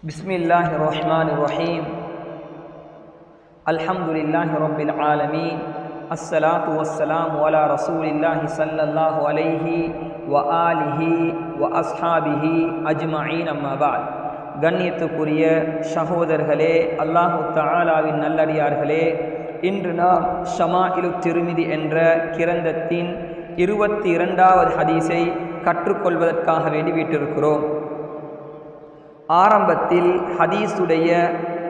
बिस्मिल्लाहिर्रहमानिर्रहीम अल्हम्दुलिल्लाहि रब्बिल आलमीन अस्सलातु वस्सलामु अला रसूलिल्लाहि सल्लल्लाहु अलैहि व आलिहि व अस्हाबिहि अज्मईन अम्मा बाद. கண்ணியத்துக்குரிய சகோதரர்களே, அல்லாஹு தஆலாவின் நல்லடியார்களே, இன்று நாம் ஷமாஇலு திர்மிதி என்ற கிரந்தத்தின் 22வது ஹதீஸை கற்றுக்கொள்வதற்காக வேண்டி வீட்டிருக்கிறோம். ஆரம்பத்தில் ஹதீஸுடைய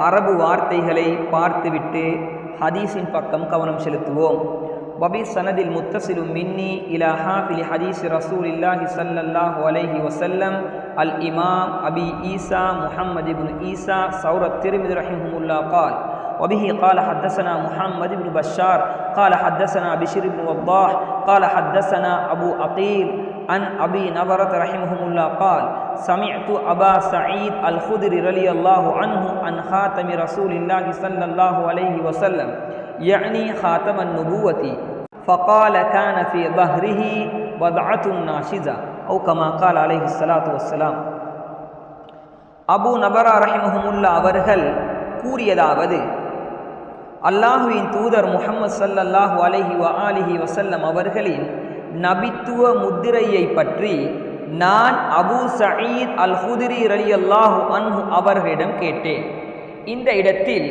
அரபு வார்த்தைகளை பார்த்துவிட்டு ஹதீஸின் பக்கம் கவனம் செலுத்துவோம். வபி சனதில் முத்தசிலும் மின்னி இலா ஹாஃபிலி ஹதீஸ் ரசூலில்லாஹி ஸல்லல்லாஹு அலைஹி வஸல்லம் அல் இமாம் அபி ஈசா முஹம்மது இப்னு ஈசா சௌரத் திர்மிதி ரஹிமஹுல்லாஹ் قال وبه قال حدثنا محمد بن بشار قال حدثنا بشير بن وضاح قال حدثنا أبو عقيل عن أبي نضرة رحمه الله قال سمعت أبا سعيد الخدري رضي الله عنه عن خاتم رسول الله صلى الله عليه وسلم يعني خاتم النبوة فقال كان في ظهره بضعة ناشزة أو كما قال عليه الصلاة والسلام. அபு நபரா ரஹிமஹுல்லாஹ் அவர்கள் கூறியதாவது, அல்லாஹுவின் தூதர் முஹம்மது ஸல்லல்லாஹு அலைஹி வ ஆலிஹி வஸல்லம் அவர்களின் நபித்துவ முத்திரையை பற்றி நான் அபு சயீத் அல் ஹுத்ரி ரலியல்லாஹு அன்ஹு அவர்களிடம் கேட்டேன். இந்த இடத்தில்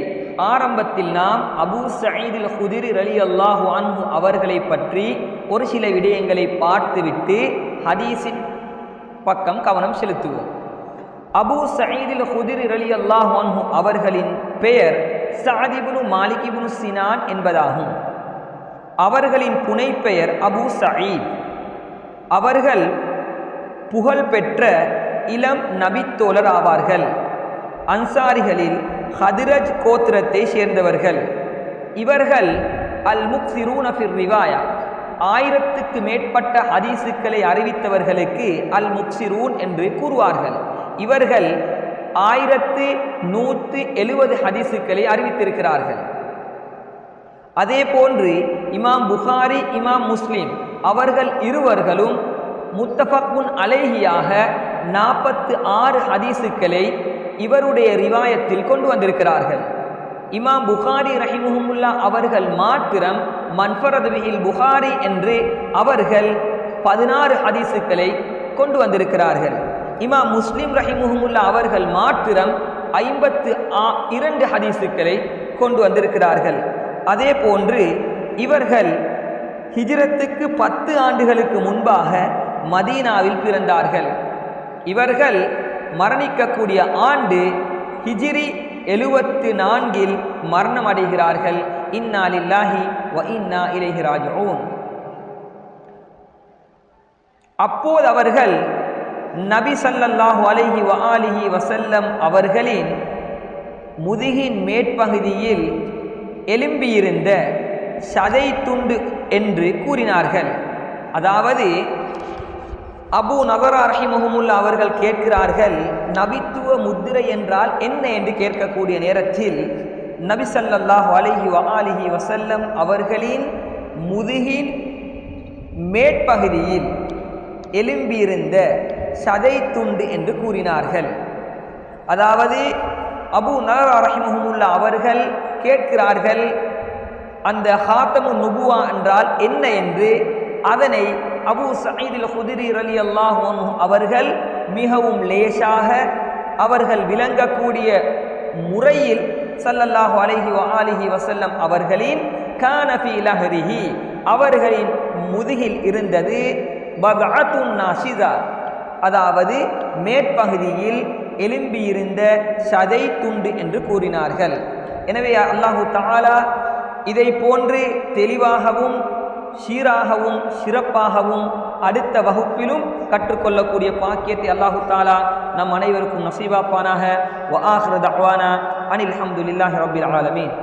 ஆரம்பத்தில் நாம் அபு சயீத் அல் ஹுத்ரி ரலியல்லாஹு அன்ஹு அவர்களை பற்றி ஒரு சில விடயங்களை பார்த்துவிட்டு ஹதீஸின் பக்கம் கவனம் செலுத்துவோம். அபு சயீத் அல் ஹுத்ரி ரலியல்லாஹு அன்ஹு அவர்களின் பெயர் சஅத் இப்னு மாலிக் இப்னு சினான் என்பதாகும். அவர்களின் புனைப்பெயர் அபு சயீத். அவர்கள் புகழ்பெற்ற இளம் நபித்தோழர் ஆவார்கள். அன்சாரிகளில் ஹதிரஜ் கோத்திரத்தை சேர்ந்தவர்கள். இவர்கள் அல் முக்ஸிரூன ஃபிர் ரிவாயா, 1000க்கு மேற்பட்ட ஹதீஸுக்களை அறிவித்தவர்களுக்கு அல் முக்ஸிரூன் என்று கூறுவார்கள். இவர்கள் 1170 ஹதீஸுக்களை அறிவித்திருக்கிறார்கள். அதே போன்று இமாம் புகாரி, இமாம் முஸ்லிம் அவர்கள் இருவர்களும் முத்தஃபக்குன் அலைஹியாக 46 ஹதீஸுக்களை இவருடைய ரிவாயத்தில் கொண்டு வந்திருக்கிறார்கள். இமாம் புகாரி ரஹிமஹுல்லாஹ் அவர்கள் மாத்திரம் மன்ஃபரத் பிஹில் புகாரி என்று அவர்கள் 16 ஹதீஸுக்களை கொண்டு வந்திருக்கிறார்கள். இமாம் முஸ்லிம் ரஹிமஹுல்லாஹ் அவர்கள் மாத்திரம் 52 ஹதீஸுக்களை கொண்டு வந்திருக்கிறார்கள். அதே போன்று இவர்கள் ஹிஜ்ரத்துக்கு 10 ஆண்டுகளுக்கு முன்பாக மதீனாவில் பிறந்தார்கள். இவர்கள் மரணிக்கக்கூடிய ஆண்டு ஹிஜ்ரி 74 மரணம் அடைகிறார்கள். இன்னா லில்லாஹி வ இன்னா இலைஹி ராஜிஊன். அப்போது அவர்கள் நபி ஸல்லல்லாஹு அலைஹி வ ஆலிஹி வஸல்லம் அவர்களின் முதுகின் மேற்பகுதியில் எலும்பியிருந்த சதை துண்டு என்று கூறினார்கள். அதாவது அபு நபரா ரஹிமஹுல்லாஹ் அவர்கள் கேட்கிறார்கள், நபித்துவ முத்திரை என்றால் என்ன என்று கேட்கக்கூடிய நேரத்தில் நபி ஸல்லல்லாஹு அலைஹி வ ஆலிஹி வஸல்லம் அவர்களின் முதுகின் மேற்பகுதியில் எலும்பியிருந்த சதை துண்டு என்று கூறினார்கள். அதாவது அபு நபரா ரஹிமஹுல்லாஹ் அவர்கள் கேட்கிறார்கள், அந்த ஹாத்தமுன் நுபுவா என்றால் என்ன என்று. அதனை அபு சயீத் அல் ஹுத்ரி ரலியல்லாஹு அன்ஹு அவர்கள் மிகவும் லேசாக அவர்கள் விளங்கக்கூடிய முறையில் ஸல்லல்லாஹு அலைஹி வ ஆலிஹி வஸல்லம் அவர்களின் கான ஃபீ லஹரிஹி, அவர்களின் முதுகில் இருந்தது பத்அத்துன் நாஷிஸா, அதாவது மேற்பகுதியில் எலும்பியிருந்த சதை துண்டு என்று கூறினார்கள். எனவே அல்லாஹு தஆலா இதை போன்று தெளிவாகவும் சீராகவும் சிறப்பாகவும் அடுத்த வகுப்பிலும் கற்றுக்கொள்ளக்கூடிய பாக்கியத்தை அல்லாஹு தஆலா நம் அனைவருக்கும் நசீபாப்பானாக. வ ஆகிரு தஅவானா அனில் ஹம்துலில்லாஹி ரப்பில் ஆலமீன்.